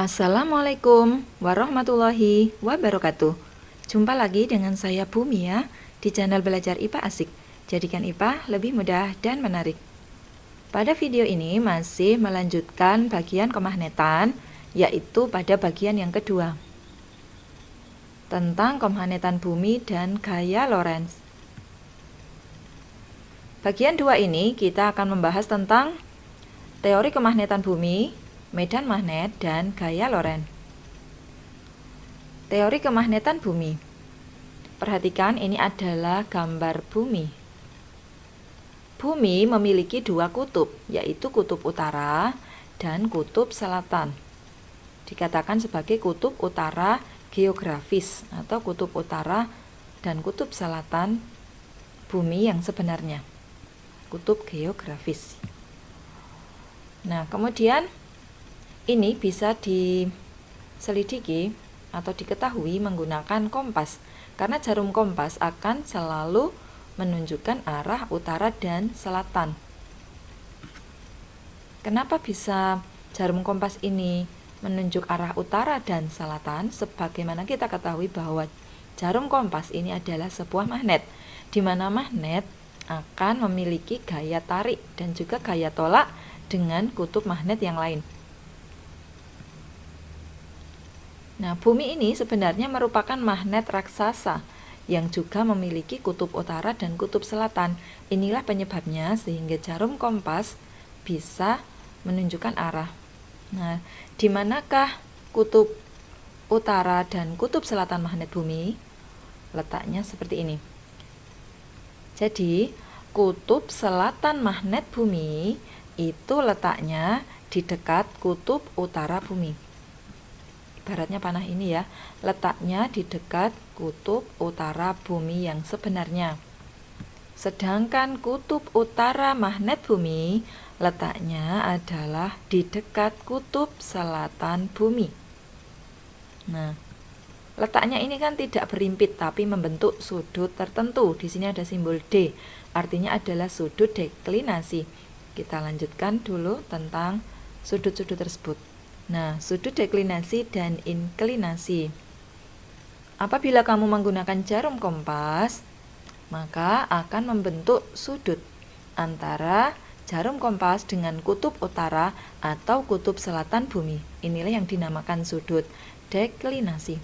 Assalamualaikum warahmatullahi wabarakatuh. Jumpa lagi dengan saya Bumi ya di channel Belajar IPA Asik. Jadikan IPA lebih mudah dan menarik. Pada video ini masih melanjutkan bagian kemagnetan, yaitu pada bagian yang kedua. Tentang kemagnetan bumi dan gaya Lorentz. Bagian 2 ini kita akan membahas tentang teori kemagnetan bumi, medan magnet, dan gaya Lorentz. Teori kemagnetan bumi. Perhatikan, ini adalah gambar bumi. Bumi memiliki dua kutub, yaitu kutub utara dan kutub selatan. Dikatakan sebagai kutub utara geografis atau kutub utara dan kutub selatan bumi yang sebenarnya. Kutub geografis. Nah, kemudian ini bisa diselidiki atau diketahui menggunakan kompas, karena jarum kompas akan selalu menunjukkan arah utara dan selatan. Kenapa bisa jarum kompas ini menunjuk arah utara dan selatan? Sebagaimana kita ketahui bahwa jarum kompas ini adalah sebuah magnet, di mana magnet akan memiliki gaya tarik dan juga gaya tolak dengan kutub magnet yang lain. Nah, bumi ini sebenarnya merupakan magnet raksasa yang juga memiliki kutub utara dan kutub selatan. Inilah penyebabnya sehingga jarum kompas bisa menunjukkan arah. Nah, di manakah kutub utara dan kutub selatan magnet bumi? Letaknya seperti ini. Jadi, kutub selatan magnet bumi itu letaknya di dekat kutub utara bumi. Ibaratnya panah ini ya, letaknya di dekat kutub utara bumi yang sebenarnya. Sedangkan kutub utara magnet bumi letaknya adalah di dekat kutub selatan bumi. Nah, letaknya ini kan tidak berimpit tapi membentuk sudut tertentu. Di sini ada simbol D, artinya adalah sudut deklinasi. Kita lanjutkan dulu tentang sudut-sudut tersebut. Nah, sudut deklinasi dan inklinasi. Apabila kamu menggunakan jarum kompas, maka akan membentuk sudut antara jarum kompas dengan kutub utara atau kutub selatan bumi. Inilah yang dinamakan sudut deklinasi.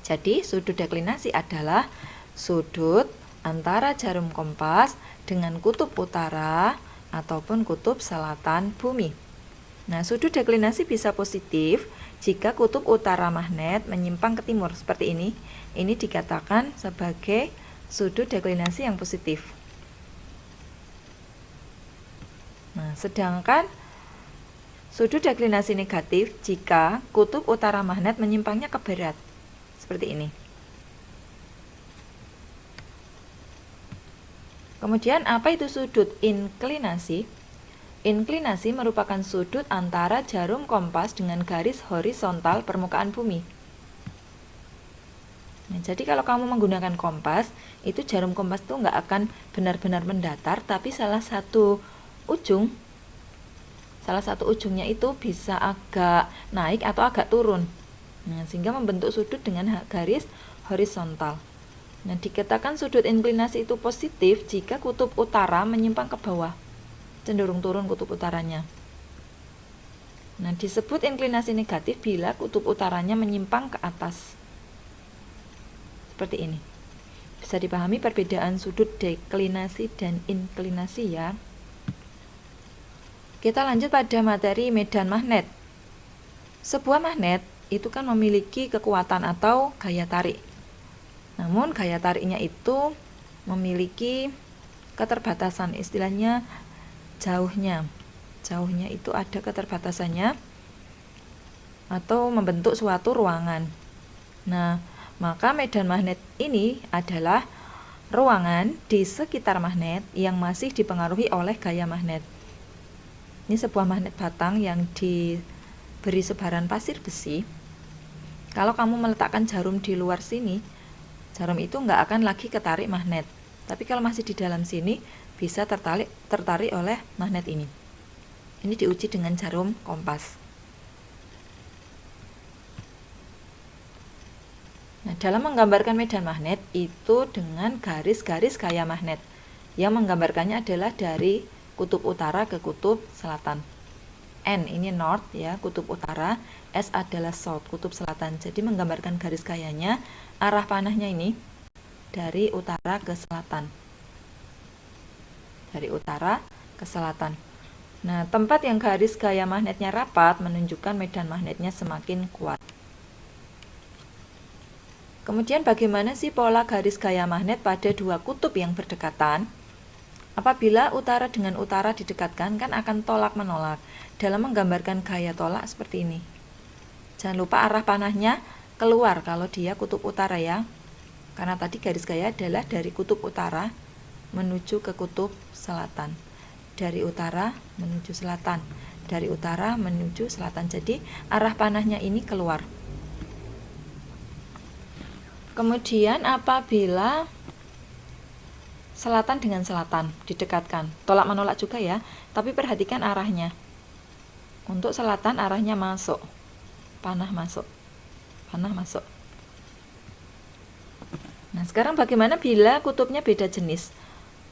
Jadi, sudut deklinasi adalah sudut antara jarum kompas dengan kutub utara ataupun kutub selatan bumi. Nah, sudut deklinasi bisa positif jika kutub utara magnet menyimpang ke timur seperti ini. Ini dikatakan sebagai sudut deklinasi yang positif. Nah, sedangkan sudut deklinasi negatif jika kutub utara magnet menyimpangnya ke barat. Seperti ini. Kemudian apa itu sudut inklinasi? Inklinasi merupakan sudut antara jarum kompas dengan garis horizontal permukaan bumi. Nah, jadi kalau kamu menggunakan kompas, itu jarum kompas itu nggak akan benar-benar mendatar, tapi salah satu ujungnya itu bisa agak naik atau agak turun. Nah, sehingga membentuk sudut dengan garis horizontal. Nah, dikatakan sudut inklinasi itu positif jika kutub utara menyimpang ke bawah, cenderung turun kutub utaranya. Nah, disebut inklinasi negatif bila kutub utaranya menyimpang ke atas. Seperti ini. Bisa dipahami perbedaan sudut deklinasi dan inklinasi ya. Kita lanjut pada materi medan magnet. Sebuah magnet itu kan memiliki kekuatan atau gaya tarik. Namun gaya tariknya itu memiliki keterbatasan, istilahnya jauhnya itu ada keterbatasannya atau membentuk suatu ruangan. Nah, maka medan magnet ini adalah ruangan di sekitar magnet yang masih dipengaruhi oleh gaya magnet. Ini sebuah magnet batang yang diberi sebaran pasir besi. Kalau kamu meletakkan jarum di luar sini, jarum itu nggak akan lagi ketarik magnet. Tapi kalau masih di dalam sini, bisa tertarik oleh magnet ini. Ini diuji dengan jarum kompas. Nah, dalam menggambarkan medan magnet itu dengan garis-garis gaya magnet. Yang menggambarkannya adalah dari kutub utara ke kutub selatan. N ini north ya, kutub utara, S adalah south, kutub selatan. Jadi menggambarkan garis gayanya, arah panahnya ini dari utara ke selatan. Dari utara ke selatan. Nah, tempat yang garis gaya magnetnya rapat menunjukkan medan magnetnya semakin kuat. Kemudian bagaimana sih pola garis gaya magnet pada dua kutub yang berdekatan? Apabila utara dengan utara didekatkan kan akan tolak-menolak. Dalam menggambarkan gaya tolak seperti ini. Jangan lupa arah panahnya keluar kalau dia kutub utara ya. Karena tadi garis gaya adalah dari kutub utara menuju ke kutub selatan. Dari utara menuju selatan. Dari utara menuju selatan. Jadi arah panahnya ini keluar. Kemudian apabila selatan dengan selatan didekatkan, tolak menolak juga ya, tapi perhatikan arahnya. Untuk selatan arahnya masuk, panah masuk, panah masuk. Nah, sekarang bagaimana bila kutubnya beda jenis?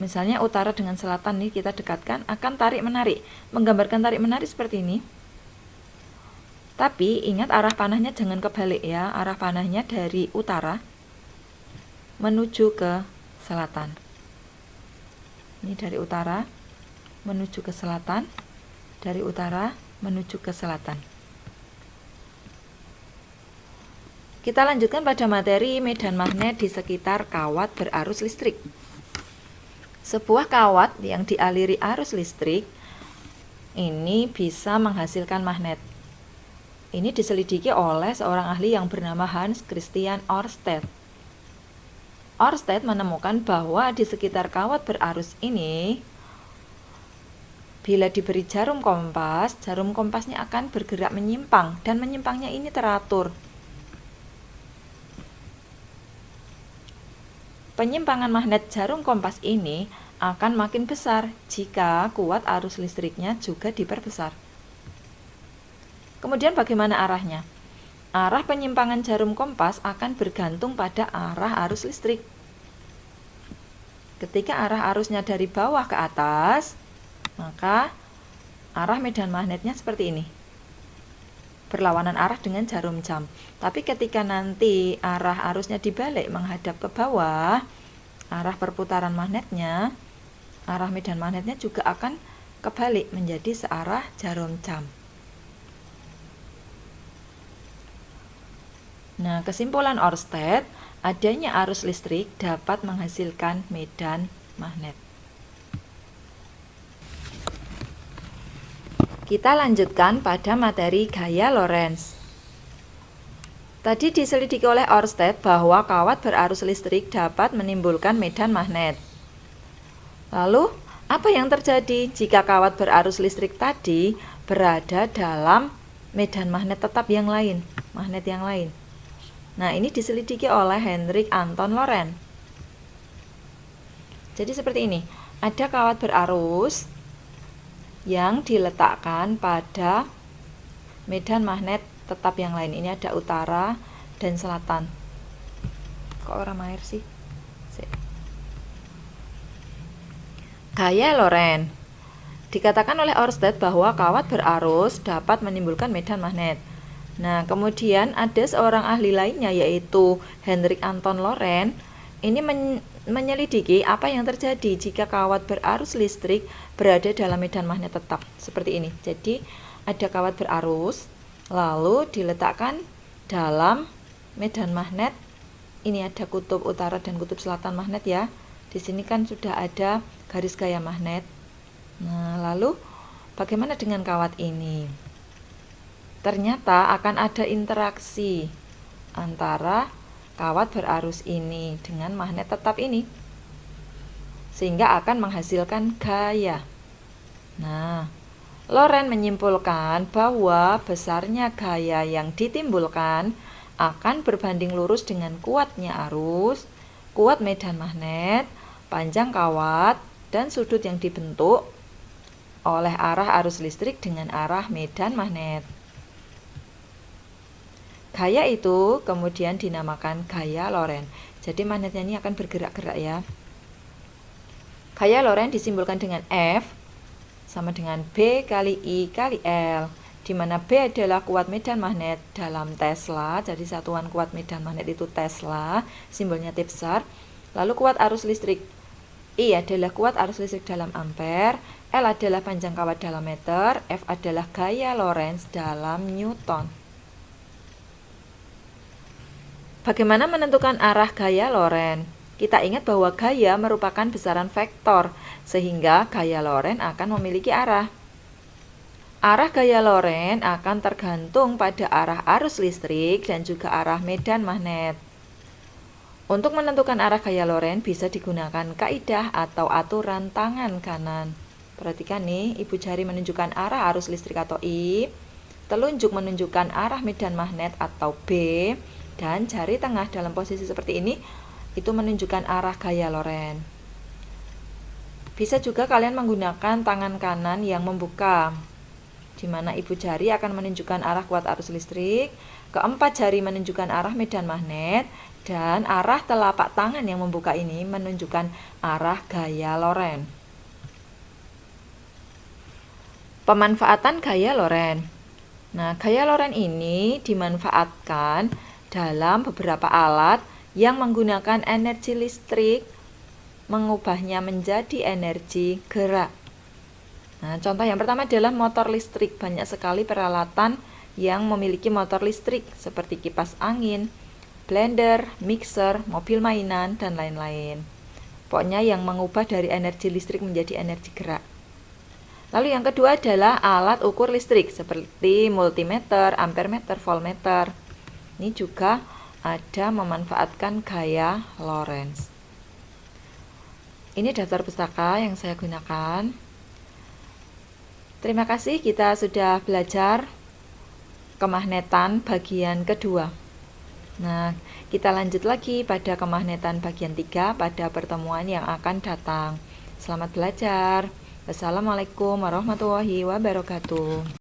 Misalnya utara dengan selatan nih kita dekatkan, akan tarik-menarik. Menggambarkan tarik-menarik seperti ini. Tapi ingat arah panahnya jangan kebalik ya, arah panahnya dari utara menuju ke selatan. Ini dari utara menuju ke selatan, dari utara menuju ke selatan. Kita lanjutkan pada materi medan magnet di sekitar kawat berarus listrik. Sebuah kawat yang dialiri arus listrik ini bisa menghasilkan magnet. Ini diselidiki oleh seorang ahli yang bernama Hans Christian Ørsted. Ørsted menemukan bahwa di sekitar kawat berarus ini, bila diberi jarum kompasnya akan bergerak menyimpang, dan menyimpangnya ini teratur. Penyimpangan magnet jarum kompas ini akan makin besar jika kuat arus listriknya juga diperbesar. Kemudian bagaimana arahnya? Arah penyimpangan jarum kompas akan bergantung pada arah arus listrik. Ketika arah arusnya dari bawah ke atas, maka arah medan magnetnya seperti ini. Berlawanan arah dengan jarum jam. Tapi ketika nanti arah arusnya dibalik menghadap ke bawah, arah perputaran magnetnya, arah medan magnetnya juga akan kebalik menjadi searah jarum jam. Nah, kesimpulan Ørsted, adanya arus listrik dapat menghasilkan medan magnet. Kita lanjutkan pada materi gaya Lorentz. Tadi diselidiki oleh Ørsted bahwa kawat berarus listrik dapat menimbulkan medan magnet. Lalu, apa yang terjadi jika kawat berarus listrik tadi berada dalam medan magnet tetap yang lain, magnet yang lain? Nah, ini diselidiki oleh Hendrik Anton Lorentz. Jadi seperti ini, ada kawat berarus yang diletakkan pada medan magnet tetap yang lain. Ini ada utara dan selatan. Kok orang air sih? Gaya Lorentz. Dikatakan oleh Ørsted bahwa kawat berarus dapat menimbulkan medan magnet. Nah, kemudian ada seorang ahli lainnya yaitu Hendrik Anton Lorentz. Ini menyelidiki apa yang terjadi jika kawat berarus listrik berada dalam medan magnet tetap. Seperti ini. Jadi, ada kawat berarus lalu diletakkan dalam medan magnet. Ini ada kutub utara dan kutub selatan magnet ya. Di sini kan sudah ada garis gaya magnet. Nah, lalu bagaimana dengan kawat ini? Ternyata akan ada interaksi antara kawat berarus ini dengan magnet tetap ini, sehingga akan menghasilkan gaya. Nah, Lorentz menyimpulkan bahwa besarnya gaya yang ditimbulkan akan berbanding lurus dengan kuatnya arus, kuat medan magnet, panjang kawat, dan sudut yang dibentuk oleh arah arus listrik dengan arah medan magnet. gaya itu kemudian dinamakan gaya Lorentz. Jadi magnetnya ini akan bergerak-gerak ya. Gaya Lorentz disimbolkan dengan F sama dengan B kali I kali L, di mana B adalah kuat medan magnet dalam Tesla. Jadi satuan kuat medan magnet itu Tesla, simbolnya T besar. Lalu kuat arus listrik I adalah kuat arus listrik dalam ampere, L adalah panjang kawat dalam meter, F adalah gaya Lorentz dalam Newton. Bagaimana menentukan arah gaya Lorentz? Kita ingat bahwa gaya merupakan besaran vektor, sehingga gaya Lorentz akan memiliki arah. Arah gaya Lorentz akan tergantung pada arah arus listrik dan juga arah medan magnet. Untuk menentukan arah gaya Lorentz bisa digunakan kaidah atau aturan tangan kanan. Perhatikan nih, ibu jari menunjukkan arah arus listrik atau I, telunjuk menunjukkan arah medan magnet atau B, dan jari tengah dalam posisi seperti ini itu menunjukkan arah gaya Lorentz. Bisa juga kalian menggunakan tangan kanan yang membuka, di mana ibu jari akan menunjukkan arah kuat arus listrik, keempat jari menunjukkan arah medan magnet, dan arah telapak tangan yang membuka ini menunjukkan arah gaya Lorentz. Pemanfaatan gaya Lorentz. Nah, gaya Lorentz ini dimanfaatkan dalam beberapa alat yang menggunakan energi listrik mengubahnya menjadi energi gerak. Nah, contoh yang pertama adalah motor listrik. Banyak sekali peralatan yang memiliki motor listrik seperti kipas angin, blender, mixer, mobil mainan, dan lain-lain. Pokoknya yang mengubah dari energi listrik menjadi energi gerak. Lalu yang kedua adalah alat ukur listrik seperti multimeter, ampermeter, voltmeter. Ini juga ada memanfaatkan gaya Lorentz. Ini daftar pustaka yang saya gunakan. Terima kasih, kita sudah belajar kemagnetan bagian kedua. Nah, kita lanjut lagi pada kemagnetan bagian 3 pada pertemuan yang akan datang. Selamat belajar. Wassalamualaikum warahmatullahi wabarakatuh.